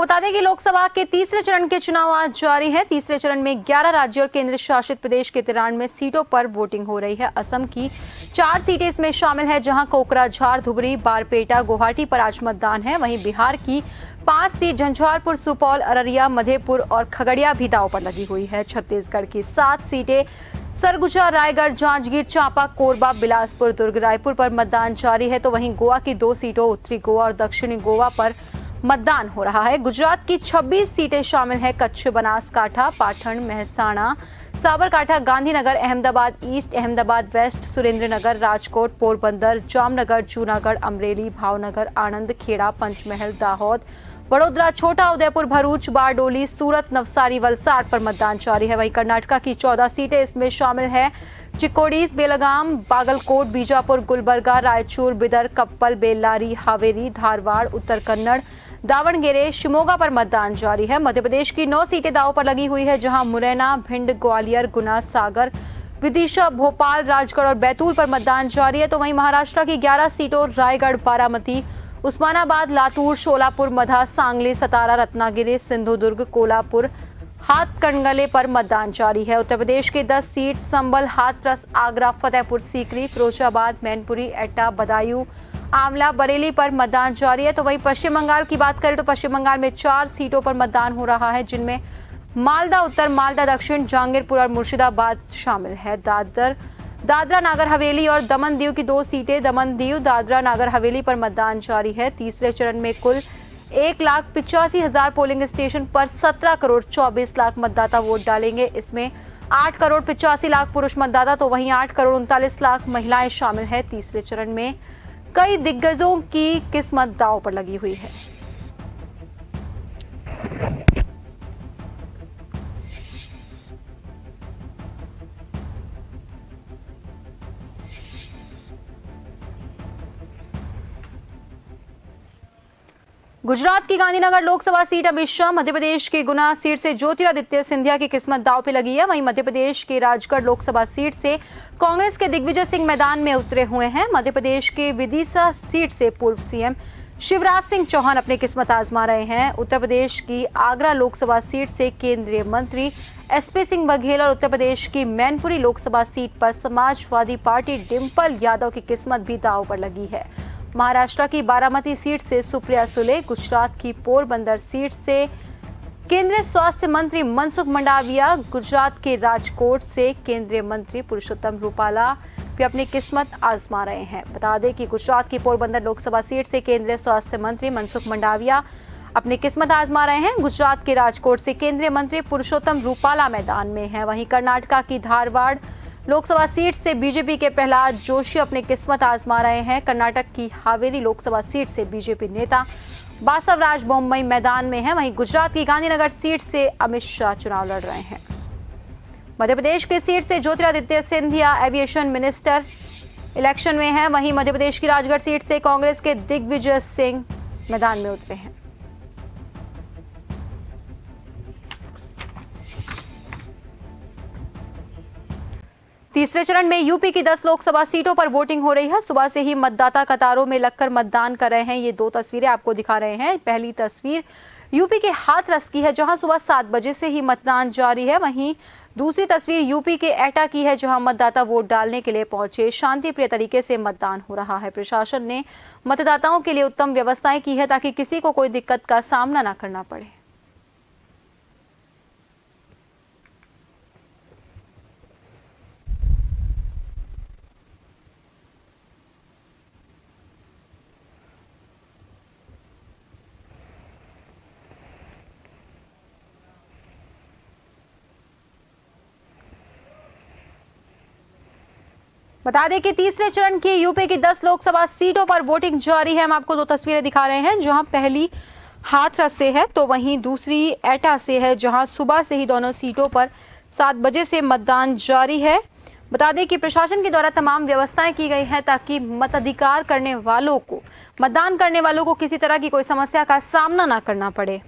बता दें कि लोकसभा के तीसरे चरण के चुनाव आज जारी है। तीसरे चरण में 11 राज्यों और केंद्र शासित प्रदेश के 93 सीटों पर वोटिंग हो रही है। असम की 4 सीटें इसमें शामिल है, जहां कोकराझार, धुबरी, बारपेटा, गुवाहाटी पर आज मतदान है। वहीं बिहार की 5 सीट झंझारपुर, सुपौल, अररिया, मधेपुर और खगड़िया भी दांव पर लगी हुई है। छत्तीसगढ़ की 7 सीटें सरगुजा, रायगढ़, जांजगीर चांपा, कोरबा, बिलासपुर, दुर्ग, रायपुर पर मतदान जारी है। तो वहीं गोवा की 2 सीटों उत्तरी गोवा और दक्षिणी गोवा पर मतदान हो रहा है। गुजरात की 26 सीटें शामिल हैं। कच्छ, बनासकांठा, पाटन, मेहसाणा, साबरकांठा, गांधीनगर, अहमदाबाद ईस्ट, अहमदाबाद वेस्ट, सुरेंद्रनगर, राजकोट, पोरबंदर, जामनगर, जूनागढ़, अमरेली, भावनगर, आणंद, खेड़ा, पंचमहल, दाहोद, वडोदरा, छोटा उदयपुर, भरूच, बारडोली, सूरत, नवसारी, वलसाड पर मतदान जारी है। वहीं कर्नाटका की 14 सीटें इसमें शामिल है। चिक्कोडी, बेलगाम, बागलकोट, बीजापुर, गुलबर्गा, रायचूर, बिदर, कप्पल, बेल्लारी, हावेरी, धारवाड़, उत्तर कन्नड़, दावणगेरे, शिमोगा पर मतदान जारी है। मध्य प्रदेश की 9 सीटें दांव पर लगी हुई है, जहां मुरैना, भिंड, ग्वालियर, गुना, सागर, विदिशा, भोपाल, राजगढ़ और बैतूल पर मतदान जारी है। तो वहीं महाराष्ट्र की 11 सीटों रायगढ़, बारामती, उस्मानाबाद, लातूर, शोलापुर, मधा, सांगली, सतारा, रत्नागिरी, सिंधुदुर्ग, कोल्हापुर, हाथकंडगले पर मतदान जारी है। उत्तर प्रदेश की 10 सीट संबल, हाथरस, आगरा, फतेहपुर सीकरी, फिरोजाबाद, मैनपुरी, एटा, बदायूं, आंवला, बरेली पर मतदान जारी है। तो वहीं पश्चिम बंगाल की बात करें तो पश्चिम बंगाल में 4 सीटों पर मतदान हो रहा है, जिनमें मालदा उत्तर, मालदा दक्षिण, जहांगीरपुर और मुर्शिदाबाद शामिल है। दादरा नागर हवेली और दमन दीव की 2 सीटें, दमन दीव, दादरा नागर हवेली पर मतदान जारी है। तीसरे चरण में कुल 1,85,000 पोलिंग स्टेशन पर 17 करोड़ 24 लाख मतदाता वोट डालेंगे। इसमें 8 करोड़ 85 लाख पुरुष मतदाता, तो वहीं 8 करोड़ 39 लाख महिलाएं शामिल है। तीसरे चरण में कई दिग्गजों की किस्मत दांव पर लगी हुई है। गुजरात की गांधीनगर लोकसभा सीट अमित शाह, मध्य प्रदेश की गुना सीट से ज्योतिरादित्य सिंधिया की किस्मत दांव पे लगी है। वहीं मध्य प्रदेश के राजगढ़ लोकसभा सीट से कांग्रेस के दिग्विजय सिंह मैदान में उतरे हुए हैं। मध्य प्रदेश के विदिशा सीट से पूर्व सीएम शिवराज सिंह चौहान अपनी किस्मत आजमा रहे हैं। उत्तर प्रदेश की आगरा लोकसभा सीट से केंद्रीय मंत्री एसपी सिंह बघेल और उत्तर प्रदेश की मैनपुरी लोकसभा सीट पर समाजवादी पार्टी डिंपल यादव की किस्मत भी दांव पर लगी है। महाराष्ट्र की बारामती सीट से सुप्रिया सुले, गुजरात की पोरबंदर सीट से केंद्रीय स्वास्थ्य मंत्री मनसुख मंडाविया, गुजरात के राजकोट से केंद्रीय मंत्री पुरुषोत्तम रूपाला भी अपनी किस्मत आजमा रहे हैं। बता दें कि गुजरात की पोरबंदर लोकसभा सीट से केंद्रीय स्वास्थ्य मंत्री मनसुख मंडाविया अपनी किस्मत आजमा रहे हैं। गुजरात के राजकोट से केंद्रीय मंत्री पुरुषोत्तम रूपाला मैदान में है। वहीं कर्नाटका की धारवाड़ लोकसभा सीट से बीजेपी के प्रहलाद जोशी अपनी किस्मत आजमा रहे हैं। कर्नाटक की हावेरी लोकसभा सीट से बीजेपी नेता बासवराज बोम्मई मैदान में है। वहीं गुजरात की गांधीनगर सीट से अमित शाह चुनाव लड़ रहे हैं। मध्य प्रदेश की सीट से Jyotiraditya Scindia aviation minister election में है। वहीं मध्य प्रदेश की राजगढ़ सीट से कांग्रेस के दिग्विजय सिंह मैदान में उतरे हैं। तीसरे चरण में यूपी की 10 लोकसभा सीटों पर वोटिंग हो रही है। सुबह से ही मतदाता कतारों में लगकर मतदान कर रहे हैं। ये 2 तस्वीरें आपको दिखा रहे हैं। पहली तस्वीर यूपी के हाथरस की है, जहां सुबह 7 बजे से ही मतदान जारी है। वहीं दूसरी तस्वीर यूपी के एटा की है, जहां मतदाता वोट डालने के लिए पहुंचे। शांतिप्रिय तरीके से मतदान हो रहा है। प्रशासन ने मतदाताओं के लिए उत्तम व्यवस्थाएं की है, ताकि किसी को कोई दिक्कत का सामना न करना पड़े। बता दें कि तीसरे चरण की यूपी की 10 लोकसभा सीटों पर वोटिंग जारी है। हम आपको 2 तस्वीरें दिखा रहे हैं, जहां पहली हाथरस से है, तो वहीं दूसरी एटा से है, जहां सुबह से ही दोनों सीटों पर 7 बजे से मतदान जारी है। बता दें कि प्रशासन के द्वारा तमाम व्यवस्थाएं की गई हैं, ताकि मतदान करने वालों को किसी तरह की कोई समस्या का सामना ना करना पड़े।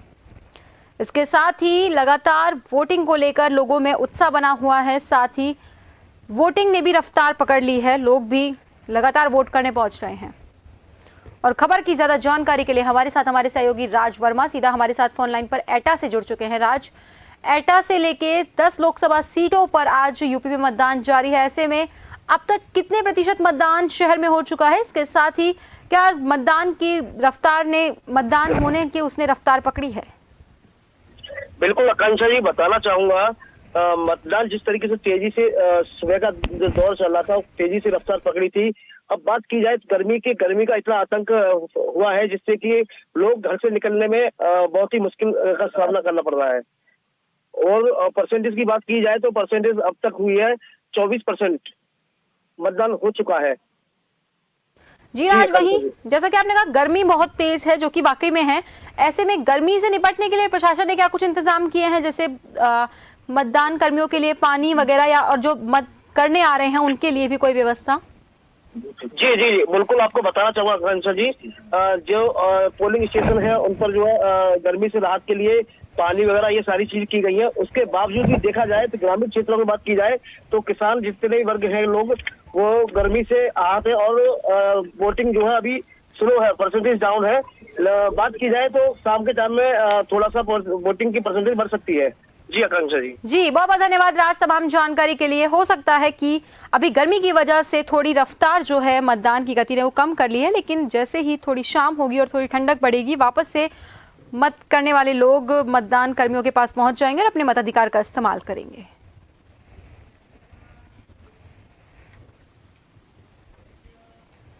इसके साथ ही लगातार वोटिंग को लेकर लोगों में उत्साह बना हुआ है। साथ ही वोटिंग ने भी रफ्तार पकड़ ली है। लोग भी लगातार वोट करने पहुंच रहे हैं। और खबर की ज्यादा जानकारी के लिए हमारे साथ हमारे सहयोगी राज वर्मा सीधा हमारे साथ फोन लाइन पर एटा से जुड़ चुके हैं। राज, एटा से लेके 10 लोकसभा सीटों पर आज यूपी में मतदान जारी है। ऐसे में अब तक कितने प्रतिशत मतदान शहर में हो चुका है? इसके साथ ही क्या मतदान की रफ्तार ने मतदान होने की उसने रफ्तार पकड़ी है? बिल्कुल आकांक्षा जी, बताना चाहूंगा मतदान जिस तरीके से तेजी से सुबह का जो दौर चल रहा था तेजी से रफ्तार पकड़ी थी। अब बात की जाए तो गर्मी का इतना आतंक हुआ है जिससे कि लोग घर से निकलने में बहुत ही मुश्किल का सामना करना पड़ रहा है। और परसेंटेज की बात की जाए तो परसेंटेज अब तक हुई है 24% मतदान हो चुका है। जी राज, वहीं जैसा कि आपने कहा गर्मी बहुत तेज है, जो कि वाकई में है। ऐसे में गर्मी से निपटने के लिए प्रशासन ने क्या कुछ इंतजाम किए हैं, जैसे मतदान कर्मियों के लिए पानी वगैरह या और जो मत करने आ रहे हैं उनके लिए भी कोई व्यवस्था? जी जी जी, बिल्कुल आपको बताना चाहूंगा आकांक्षा जी, जो पोलिंग स्टेशन है उन पर जो है गर्मी से राहत के लिए पानी वगैरह ये सारी चीज की गई है। उसके बावजूद भी देखा जाए तो ग्रामीण क्षेत्रों में बात की जाए तो किसान जितने भी वर्ग हैं लोग वो गर्मी से आहत है और वोटिंग जो है अभी स्लो है, परसेंटेज डाउन है। बात की जाए तो शाम के टाइम में थोड़ा सा वोटिंग की परसेंटेज बढ़ सकती है। जी आकांक्षा जी। जी बहुत बहुत धन्यवाद राज तमाम जानकारी के लिए। हो सकता है कि अभी गर्मी की वजह से थोड़ी रफ्तार जो है मतदान की गति ने वो कम कर ली है, लेकिन जैसे ही थोड़ी शाम होगी और थोड़ी ठंडक बढ़ेगी वापस से मत करने वाले लोग मतदान कर्मियों के पास पहुंच जाएंगे और अपने मताधिकार का इस्तेमाल करेंगे।